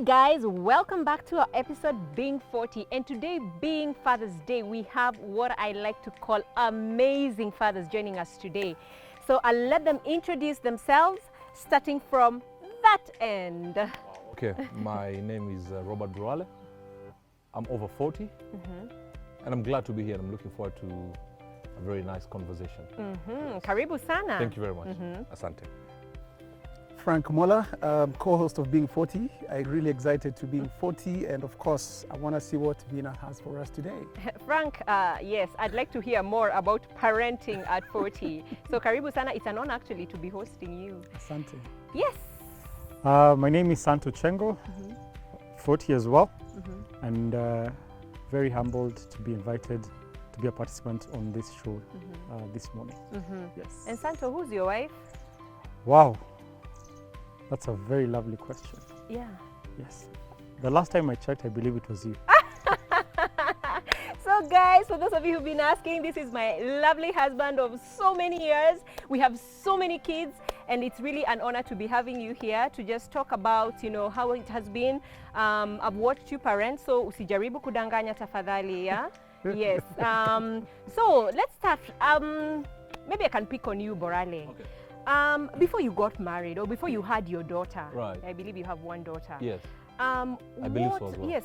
Hey guys, welcome back to our episode Being 40, and today being Father's Day, we have what I like to call amazing fathers joining us today. So I'll let them introduce themselves, starting from that end. Okay, my name is Robert Burale. I'm over 40, and I'm glad to be here. I'm looking forward to a very nice conversation. Yes. Karibu sana. Thank you very much. Asante. Frank Mola, co-host of Being 40. I'm really excited to be 40, and of course, I want to see what Vina has for us today. Frank, yes, I'd like to hear more about parenting at 40. So Karibu sana, it's an honor actually to be hosting you. Asante. Yes. My name is Santo Kyengo, 40 as well, and very humbled to be invited to be a participant on this show this morning. Yes. And Santo, who's your wife? Wow, that's a very lovely question. Yeah. Yes. The last time I checked, I believe it was you. So guys, for those of you who've been asking, this is my lovely husband of so many years. We have so many kids, and it's really an honor to be having you here to just talk about, you know, how it has been. I've watched you parent, so usijaribu kudanganya tafadhali, yeah? Yes. So let's start. Maybe I can pick on you, Borale. Okay. Before you got married, or before you had your daughter, Right. I believe you have one daughter. Yes. I believe so as well. Yes.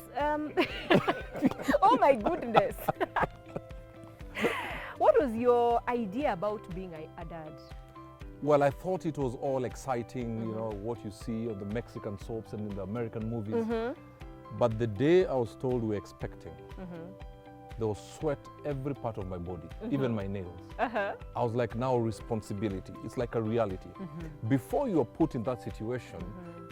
Oh my goodness. What was your idea about being a dad? Well, I thought it was all exciting, you know, what you see on the Mexican soaps and in the American movies. But the day I was told we were expecting, there was sweat every part of my body, even my nails. I was like, now responsibility. It's like a reality. Before you are put in that situation,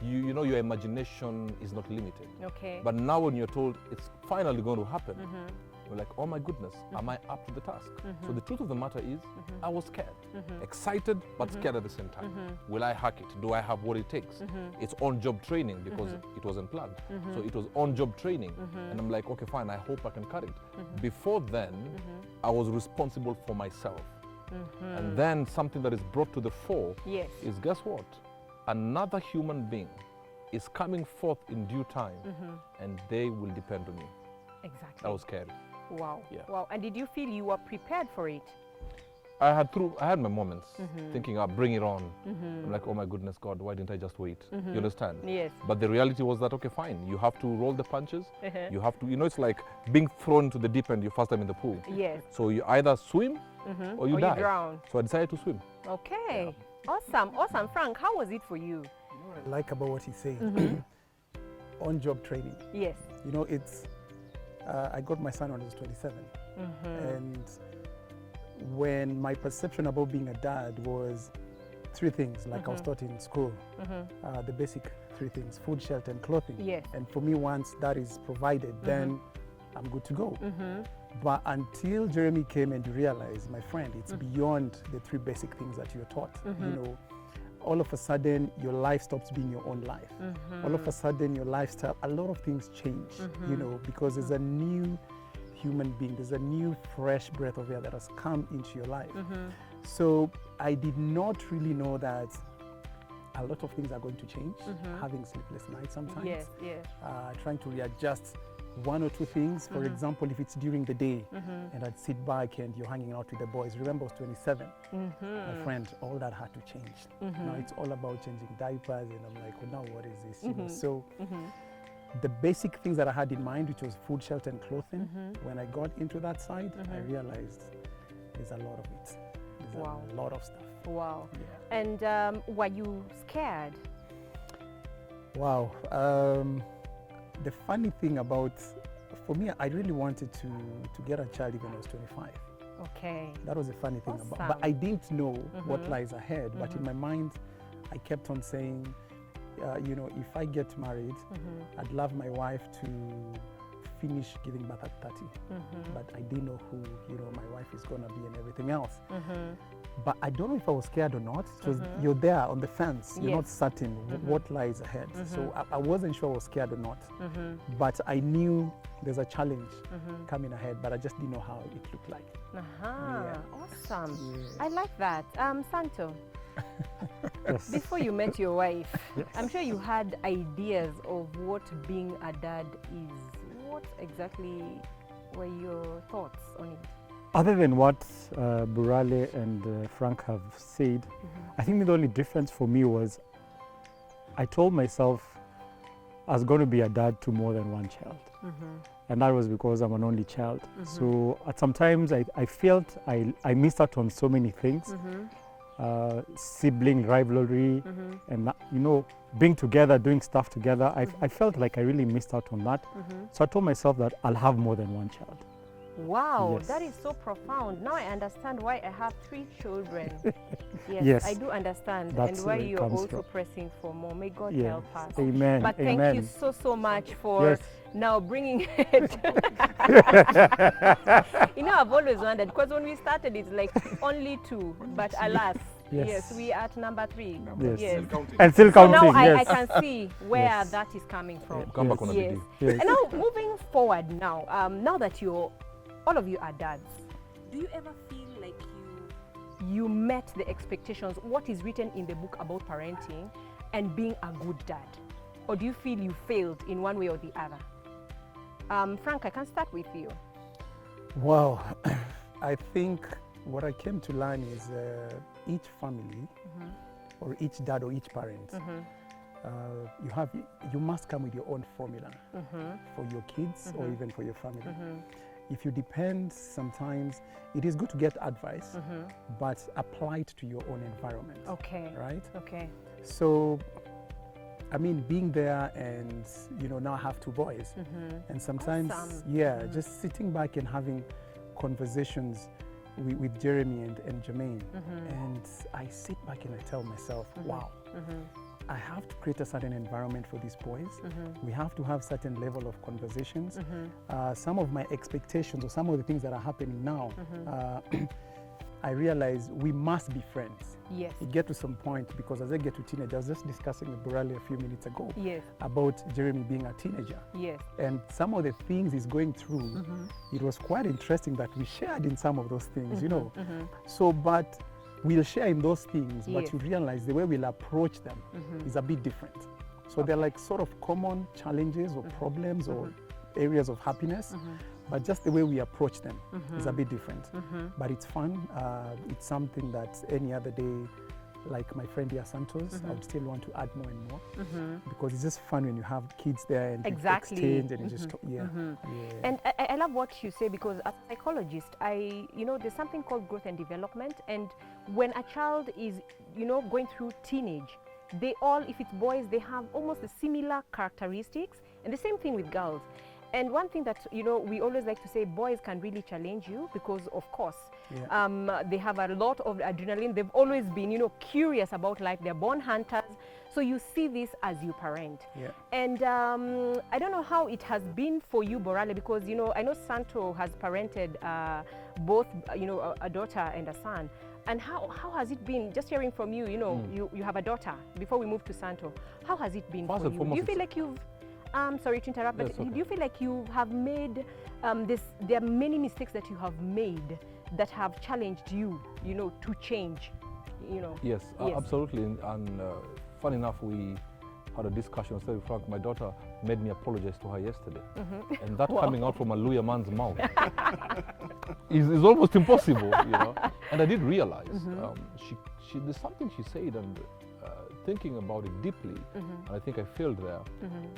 you know your imagination is not limited. Okay. But now when you're told it's finally going to happen, you're like, oh my goodness, am I up to the task? So the truth of the matter is, I was scared. Excited, but scared at the same time. Will I hack it? Do I have what it takes? It's on-job training because it wasn't planned. So it was on-job training. And I'm like, okay, fine, I hope I can cut it. Before then, I was responsible for myself. And then something that is brought to the fore Yes. is, guess what? Another human being is coming forth in due time, and they will depend on me. Exactly. That was scary. Wow. Yeah. Wow. And did you feel you were prepared for it? I had my moments thinking, bring it on. I'm like, oh my goodness, God, why didn't I just wait? You understand? Yes. But the reality was that, okay, fine, you have to roll the punches. You have to, you know, it's like being thrown into the deep end your first time in the pool. Yes. So you either swim or you die. drown. So I decided to swim. Okay. Awesome. Awesome. Frank, how was it for you? I like about what he's saying. On-job training. Yes. You know, it's, I got my son when he was 27. And when my perception about being a dad was three things, like I was taught in school, the basic three things: food, shelter, and clothing. Yes. And for me, once that is provided, then I'm good to go. But until Jeremy came and you realize, my friend, it's beyond the three basic things that you're taught. You know, all of a sudden, your life stops being your own life. All of a sudden, your lifestyle, a lot of things change, you know, because there's a new human being, there's a new fresh breath of air that has come into your life. So I did not really know that a lot of things are going to change, having sleepless nights sometimes, Yes. Yes. trying to readjust one or two things. For example, if it's during the day and I'd sit back and you're hanging out with the boys. Remember, I was 27. My friend, all that had to change. Now it's all about changing diapers, and I'm like, well, now what is this? You know, so the basic things that I had in mind, which was food, shelter, and clothing, when I got into that side, I realized there's a lot of it. There's a lot of stuff. Wow. Yeah. And were you scared? Wow. The funny thing about, for me, I really wanted to get a child even when I was 25. Okay. That was the funny thing about, Awesome. but I didn't know what lies ahead. But in my mind, I kept on saying, you know, if I get married, I'd love my wife to finish giving birth at 30. But I didn't know who, you know, my wife is gonna be and everything else. But I don't know if I was scared or not. Because you're there on the fence. You're not certain what lies ahead. So I wasn't sure I was scared or not. But I knew there's a challenge coming ahead, but I just didn't know how it looked like. Yeah. Awesome. Yeah. I like that. Santo, Yes. Before you met your wife, Yes. I'm sure you had ideas of what being a dad is. What exactly were your thoughts on it? Other than what Burale and Frank have said, I think the only difference for me was I told myself I was going to be a dad to more than one child. And that was because I'm an only child. So at sometimes I felt I missed out on so many things. Sibling rivalry and being together, doing stuff together. I felt like I really missed out on that. So I told myself that I'll have more than one child. Wow, Yes. that is so profound. Now I understand why I have 3 children. Yes, Yes. I do understand, That's and why where it you're comes also from. pressing for more. May God Yes. help us. Amen. But Amen. thank you so much for Yes. now bringing it. I've always wondered, because when we started it's like only 2, but alas, Yes. we are at number 3. Yes. Yes. And still So counting. now I Yes. can see where Yes. that is coming from. Come back on a Yes. video. Yes. And now moving forward now that all of you are dads, do you ever feel like you met the expectations, what is written in the book about parenting and being a good dad? Or do you feel you failed in one way or the other? Frank, I can start with you. Well, I think what I came to learn is each family or each dad or each parent, you must come with your own formula for your kids or even for your family. If you depend, sometimes it is good to get advice, but apply it to your own environment. Okay. Right? Okay. So, I mean, being there and, now I have 2 boys. And sometimes, Awesome. just sitting back and having conversations with Jeremy and Jermaine. And I sit back and I tell myself, wow, I have to create a certain environment for these boys. We have to have certain level of conversations. Some of my expectations or some of the things that are happening now, I realize we must be friends. Yes. It get to some point, because as I get to teenage, I was just discussing with Burale a few minutes ago Yes. about Jeremy being a teenager. Yes. And some of the things he's going through, it was quite interesting that we shared in some of those things, So, but we'll share in those things, but Yes. you realize the way we'll approach them is a bit different. So they're like sort of common challenges or problems or areas of happiness, but just the way we approach them is a bit different. But it's fun. It's something that any other day, like my friend here, Santos, I would still want to add more and more, because it's just fun when you have kids there and Exactly. you exchange and you just yeah. And I love what you say, because as a psychologist, there's something called growth and development. And when a child is, going through teenage, they all, if it's boys, they have almost the similar characteristics, and the same thing with girls. And one thing that, we always like to say, boys can really challenge you because, of course, they have a lot of adrenaline. They've always been, curious about life. They're born hunters. So you see this as you parent. Yeah. And I don't know how it has been for you, Borale, because, I know Santo has parented both, a daughter and a son. And how has it been, just hearing from you, you have a daughter, before we move to Santo, how has it been First for and you? foremost, Do you feel like you've, sorry to interrupt, but That's okay. do you feel like you have made, there are many mistakes that you have made that have challenged you, to change, Yes, Yes. absolutely. And funny enough, we had a discussion. So Frank, my daughter made me apologize to her yesterday. And that coming out from a Luya man's mouth is almost impossible, And I did realize she there's something she said, and thinking about it deeply, and I think I failed there,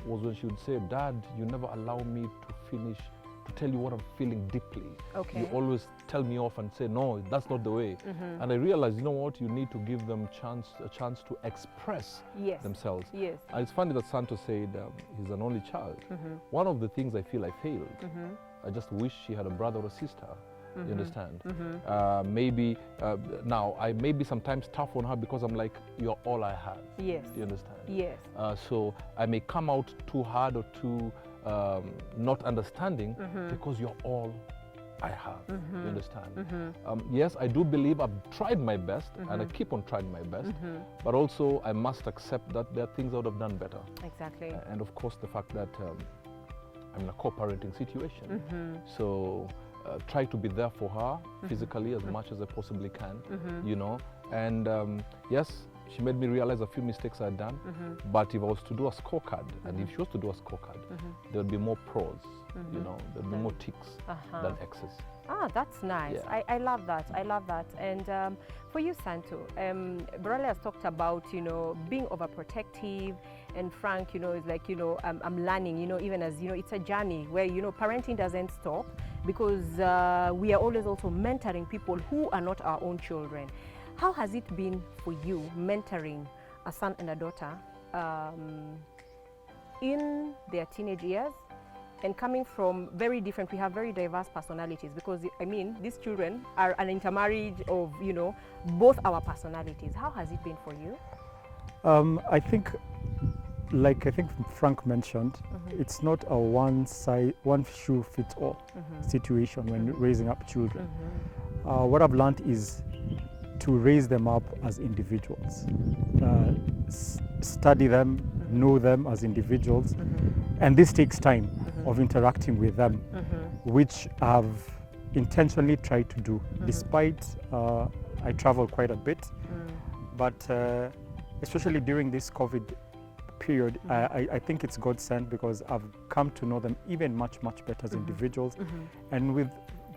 was when she would say, Dad, you never allow me to finish, to tell you what I'm feeling deeply. Okay. You always tell me off and say, no, that's not the way. And I realized, you need to give them a chance to express Yes. themselves. Yes. And it's funny that Santo said he's an only child. One of the things I feel I failed, I just wish she had a brother or sister. You understand? Maybe now I may be sometimes tough on her because I'm like, you're all I have. Yes. You understand? Yes. So I may come out too hard or too not understanding because you're all I have. You understand? Yes, I do believe I've tried my best and I keep on trying my best, but also I must accept that there are things I would have done better. Exactly. And of course the fact that I'm in a co-parenting situation. So try to be there for her physically as much as I possibly can, And yes, she made me realize a few mistakes I'd done. But if I was to do a scorecard, and if she was to do a scorecard, there would be more pros, you know, there would be more ticks than X's. Ah, that's nice. Yeah. I love that. I love that. And for you, Santo, Borale has talked about, you know, being overprotective, and Frank, you know, is like, you know, I'm learning, you know, even as, you know, it's a journey where, you know, parenting doesn't stop, because we are always also mentoring people who are not our own children. How has it been for you mentoring a son and a daughter in their teenage years, and coming from very different, we have very diverse personalities, because I mean, these children are an intermarriage of, you know, both our personalities. How has it been for you? I think, like I think Frank mentioned, it's not a one shoe fits all situation when raising up children. What I've learned is to raise them up as individuals, study them, know them as individuals, and this takes time of interacting with them, which I've intentionally tried to do, despite I travel quite a bit, but especially during this COVID period, I think it's God sent, because I've come to know them even much better as individuals, and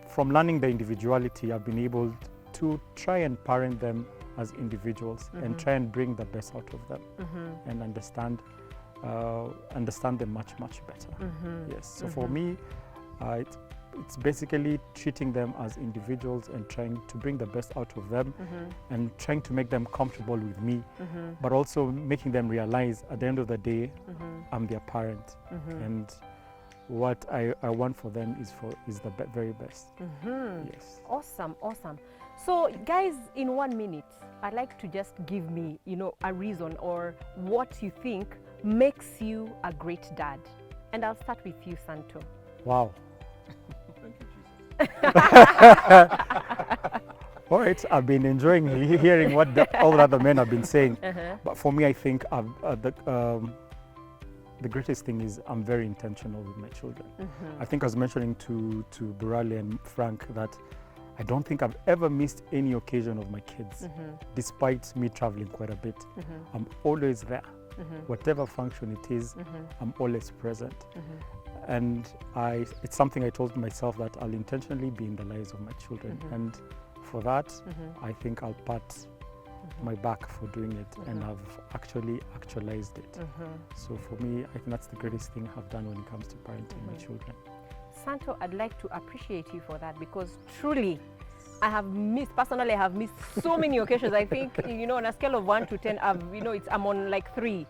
from learning the individuality, I've been able to try and parent them as individuals and try and bring the best out of them and understand them much better. Yes, so for me, it's basically treating them as individuals and trying to bring the best out of them and trying to make them comfortable with me, but also making them realize at the end of the day, I'm their parent, and what I want for them is the very best. Yes. Awesome, awesome. So guys, in 1 minute, I'd like to just give me, you know, a reason or what you think makes you a great dad. And I'll start with you, Santo. Wow. Thank you, Jesus. All right, I've been enjoying hearing what all the other men have been saying, but for me, I think the greatest thing is I'm very intentional with my children. I think I was mentioning to Borale and Frank that I don't think I've ever missed any occasion of my kids, despite me traveling quite a bit. I'm always there. Whatever function it is, I'm always present. And it's something I told myself that I'll intentionally be in the lives of my children. And for that, I think I'll pat my back for doing it, and I've actually actualized it. So for me, I think that's the greatest thing I've done when it comes to parenting my children. Santo, I'd like to appreciate you for that, because truly, personally, I have missed so many occasions. I think, you know, on a scale of 1 to 10, I'm on like 3.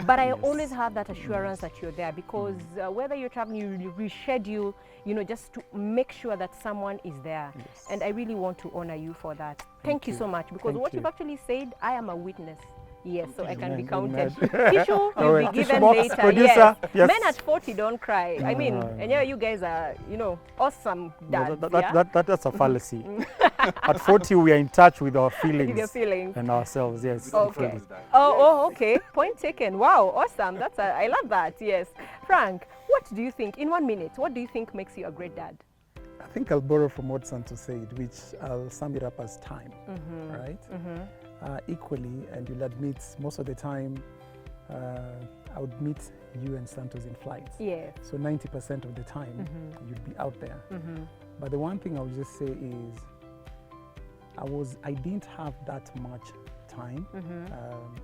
But I always have that assurance that you're there, because whether you're traveling, you reschedule, you know, just to make sure that someone is there. And I really want to honor you for that. Thank you so much, because what you've actually said, I am a witness. Yes, so I can be counted. Tissue will be given later. Producer, yes. Men at 40 don't cry. I mean, and yeah, you guys are, you know, awesome dads. That's a fallacy. At 40, we are in touch with our feelings, With your feelings. and ourselves. Yes. Okay. Oh, okay. Point taken. Wow, awesome. I love that. Yes. Frank, what do you think, in 1 minute, what do you think makes you a great dad? I think I'll borrow from what Santo said, which I'll sum it up as time, right? Equally, and you'll admit most of the time, I would meet you and Santos in flights. Yes. So 90% of the time, you'd be out there. But the one thing I would just say is, I didn't have that much time,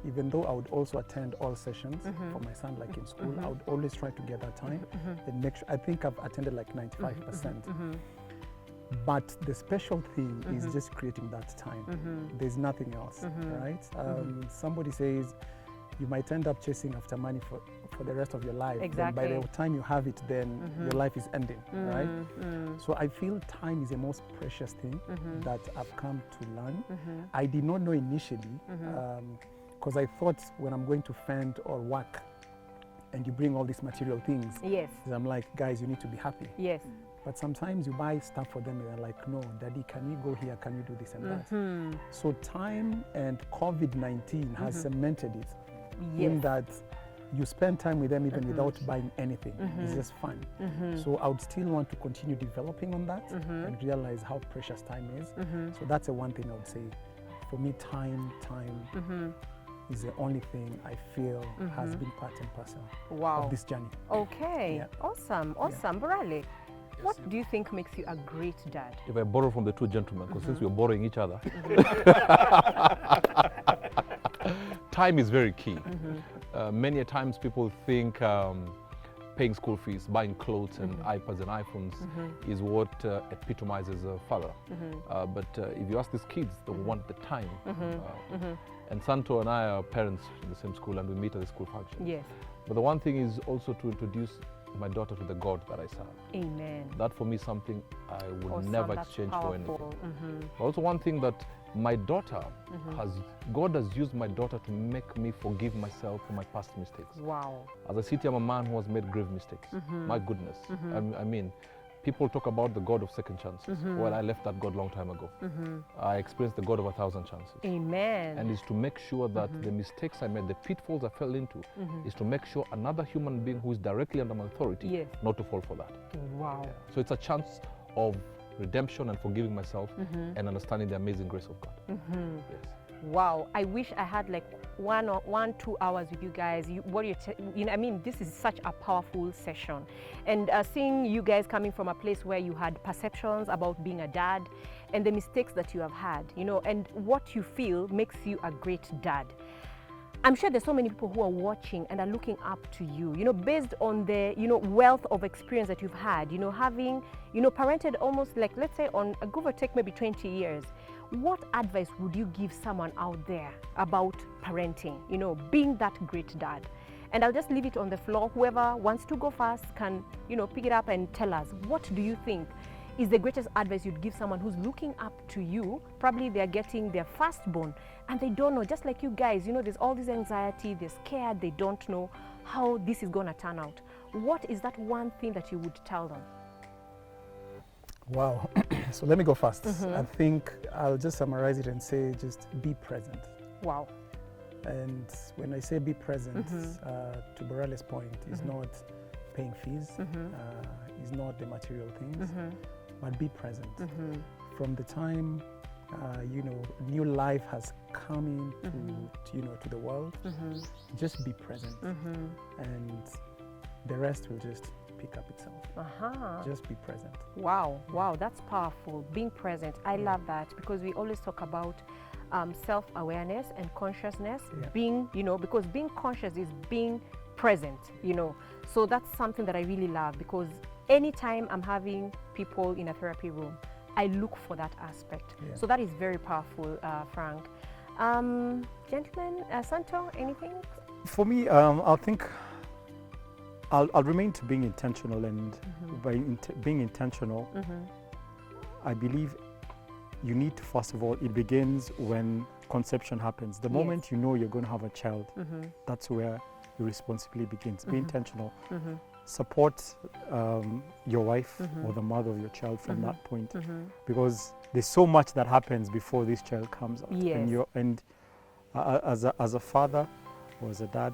even though I would also attend all sessions for my son, like in school. I would always try to get that time and make sure. I think I've attended like 95%. But the special thing is just creating that time. There's nothing else, right? Somebody says you might end up chasing after money for the rest of your life. Exactly. Then by the time you have it, then your life is ending, right? So I feel time is the most precious thing that I've come to learn. I did not know initially, because I thought when I'm going to fend or work and you bring all these material things, Yes. I'm like, guys, you need to be happy. Yes. But sometimes you buy stuff for them and they're like, no, Daddy, can you go here? Can you do this and that? So time and COVID-19 has cemented it in that you spend time with them even without buying anything. It's just fun. So I would still want to continue developing on that and realize how precious time is. So that's the one thing I would say for me, time is the only thing I feel has been part and parcel of this journey. Okay. Yeah. Awesome. Barale, what do you think makes you a great dad? If I borrow from the two gentlemen, because since we're borrowing each other, time is very key. Many a times people think paying school fees, buying clothes and iPads and iPhones is what epitomizes a father. But if you ask these kids, they want the time. And Santo and I are parents in the same school, and we meet at the school function. Yes. But the one thing is also to introduce my daughter to the God that I serve. Amen. That for me is something I would Awesome. never That's exchange powerful. for anything. But also one thing that my daughter God has used my daughter to make me forgive myself for my past mistakes. Wow. As I sit here, I'm a man who has made grave mistakes. My goodness. I mean, people talk about the God of second chances. Well, I left that God long time ago. I experienced the God of 1,000 chances. Amen. And it's to make sure that the mistakes I made, the pitfalls I fell into, is to make sure another human being who is directly under my authority, not to fall for that. Wow. So it's a chance of redemption and forgiving myself and understanding the amazing grace of God. Yes. Wow, I wish I had like 2 hours with you guys. I mean, this is such a powerful session. And seeing you guys coming from a place where you had perceptions about being a dad and the mistakes that you have had, and what you feel makes you a great dad. I'm sure there's so many people who are watching and are looking up to you, based on the, wealth of experience that you've had, having, parented almost like, let's say on a give or take maybe 20 years. What advice would you give someone out there about parenting, being that great dad? And I'll just leave it on the floor. Whoever wants to go first can, pick it up and tell us, what do you think is the greatest advice you'd give someone who's looking up to you? Probably they're getting their firstborn and they don't know, just like you guys, there's all this anxiety, they're scared, they don't know how this is going to turn out. What is that one thing that you would tell them? Wow. So let me go first. I think I'll just summarize it and say just be present. Wow. And when I say be present, to Barale's point, is not paying fees, is not the material things, but be present. From the time new life has come into to the world, just be present, and the rest will just pick up itself. Just be present. Wow, that's powerful. Being present. I love that, because we always talk about self-awareness and consciousness, being, because being conscious is being present, So that's something that I really love, because anytime I'm having people in a therapy room, I look for that aspect. So that is very powerful, Frank. Gentlemen, Santo, anything? For me, I think I'll remain to being intentional, and by being intentional, I believe you need to, first of all, it begins when conception happens. The moment you know you're going to have a child, that's where your responsibility begins. Be intentional. Support your wife or the mother of your child from that point, because there's so much that happens before this child comes out. And as a father or as a dad,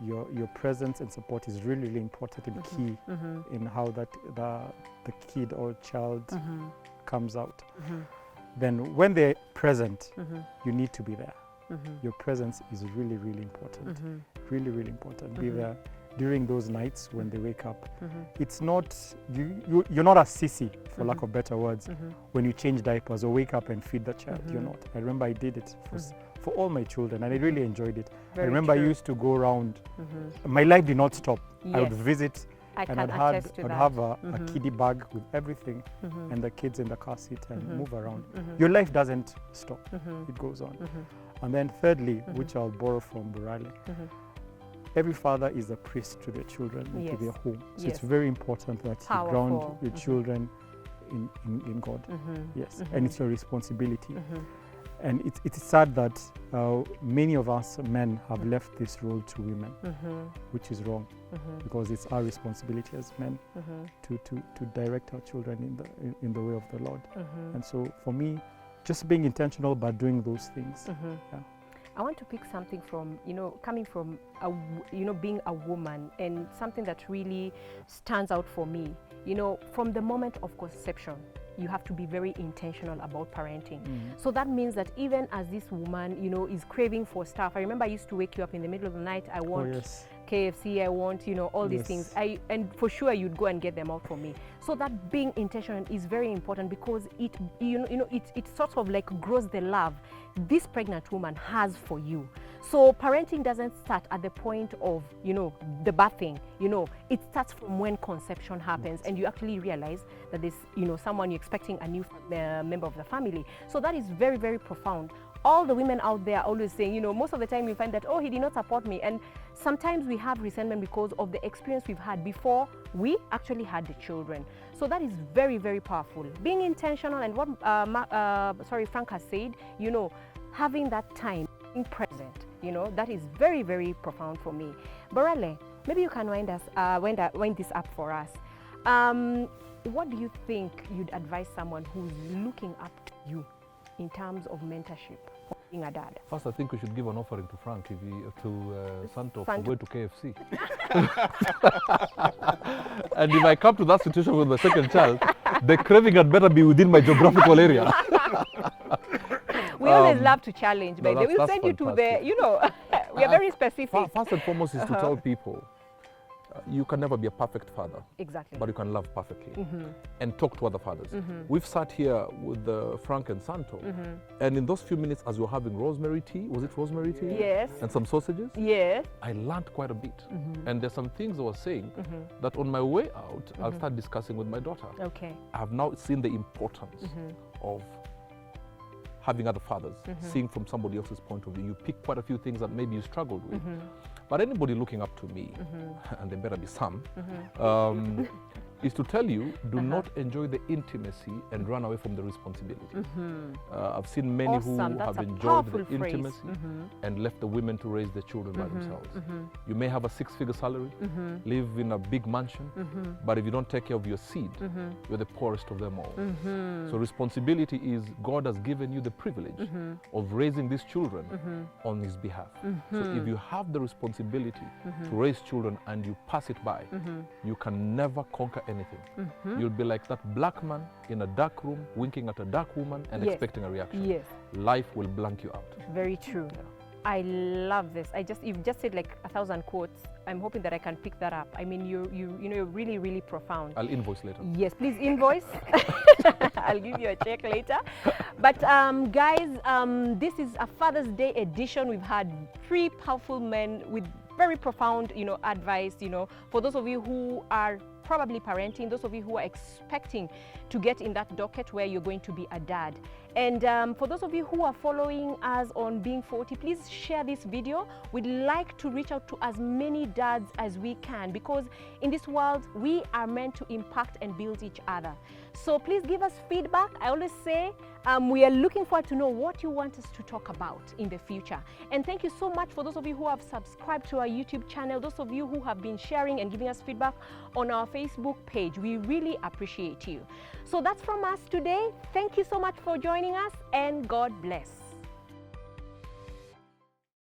your presence and support is really, really important and key in how that the kid or child comes out. Then when they're present, you need to be there. Your presence is really, really important. Really, really important. Be there during those nights when they wake up. It's not, you're not a sissy, for lack of better words, when you change diapers or wake up and feed the child. You're not. I remember I did it for all my children, and I really enjoyed it. I remember I used to go around. My life did not stop. I would visit, and I'd have a kiddie bag with everything, and the kids in the car seat, and move around. Your life doesn't stop. It goes on. And then thirdly, which I'll borrow from Barale, every father is a priest to their children, to their home. So it's very important that you ground your children in God. And it's your responsibility. And it's sad that many of us men have left this role to women, which is wrong, because it's our responsibility as men to direct our children in the way of the Lord. And so for me, just being intentional about doing those things. I want to pick something from, coming from, being a woman, and something that really stands out for me, from the moment of conception, you have to be very intentional about parenting. So that means that even as this woman, you know, is craving for stuff. I remember I used to wake you up in the middle of the night. I want KFC, I want, you know, all these things. And for sure you'd go and get them out for me. So that being intentional is very important, because it, it sort of like grows the love this pregnant woman has for you. So parenting doesn't start at the point of, you know, the birthing. You know, it starts from when conception happens, and you actually realize that there's, you know, someone you're expecting, a new member of the family. So that is very, very profound. All the women out there are always saying, you know, most of the time you find that, oh, he did not support me. And sometimes we have resentment because of the experience we've had before we actually had the children. So that is very, very powerful. Being intentional, and what Frank has said, you know, having that time, being present, you know, that is very, very profound for me. Borale, maybe you can wind this up for us. What do you think you'd advise someone who's looking up to you in terms of mentorship, being a dad? First, I think we should give an offering to Frank, Santo, for going to KFC. And if I come to that situation with my second child, the craving had better be within my geographical area. We always love to challenge, but they will send you to the, you know, we are very specific. First and foremost is to tell people, you can never be a perfect father. Exactly. But you can love perfectly and talk to other fathers. We've sat here with Frank and Santo, and in those few minutes as we were having rosemary tea, was it rosemary tea? Yes. And some sausages? Yes. I learned quite a bit. And there's some things I was saying that on my way out, I'll start discussing with my daughter. Okay. I have now seen the importance of having other fathers, seeing from somebody else's point of view. You pick quite a few things that maybe you struggled with. But anybody looking up to me, and there better be some, is to tell you, do not enjoy the intimacy and run away from the responsibility. I've seen many who have enjoyed the intimacy and left the women to raise their children by themselves. You may have a six-figure salary, live in a big mansion, but if you don't take care of your seed, you're the poorest of them all. So responsibility is, God has given you the privilege of raising these children on His behalf. So if you have the responsibility to raise children and you pass it by, you can never conquer anything. You'll be like that black man in a dark room winking at a dark woman and expecting a reaction. Yes. Life will blank you out. Very true. I love this. You've just said like 1,000 quotes. I'm hoping that I can pick that up. I mean, you're really, really profound. I'll invoice later. Yes, please invoice. I'll give you a check later. But guys, this is a Father's Day edition. We've had 3 powerful men with very profound, you know, advice, you know, for those of you who are probably parenting, those of you who are expecting to get in that docket where you're going to be a dad. And for those of you who are following us on Being 40, please share this video. We'd like to reach out to as many dads as we can, because in this world, we are meant to impact and build each other. So please give us feedback. I always say we are looking forward to know what you want us to talk about in the future. And thank you so much for those of you who have subscribed to our YouTube channel, those of you who have been sharing and giving us feedback on our Facebook page. We really appreciate you. So that's from us today. Thank you so much for joining us, and God bless.